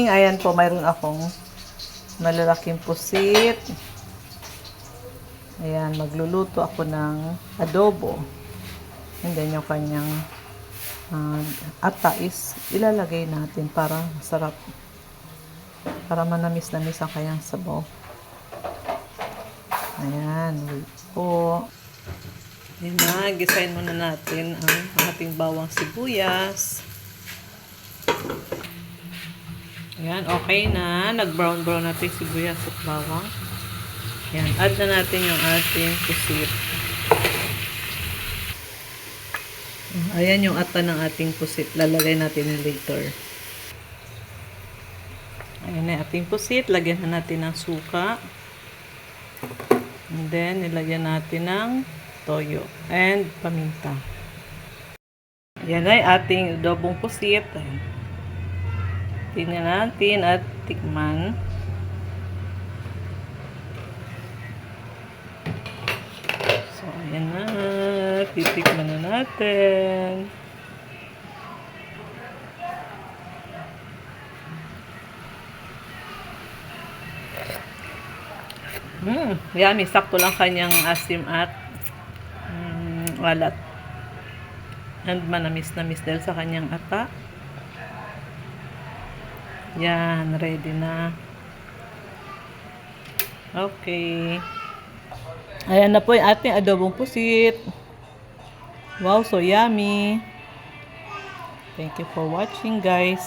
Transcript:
morning, ayan po, mayroon akong malalaking pusit. Ayan, magluluto ako ng adobo. And then yung kanyang ata is ilalagay natin para masarap. Para manamis-namis ang kanyang sabaw. Ayan, wait po. Ayan na, gisahin muna natin ang ating bawang sibuyas. Ayan, okay na. Nag-brown-brown natin sibuyas at bawang. Ayan, add na natin yung ating pusit. Ayan yung ata ng ating pusit. Lalagay natin later. Ayan na ating pusit. Lagyan na natin ng suka. And then, nilagyan natin ng toyo and paminta. Ayan ay ating adobong pusit. Tingnan natin at tikman. So, ayan na. Titikman na natin. Yummy. Sakto lang kanyang asim at alat. And manamis-namis dahil sa kanyang ata. Yan, ready na. Okay. Ayan na po yung ating adobong pusit. Wow, so yummy. Thank you for watching, guys.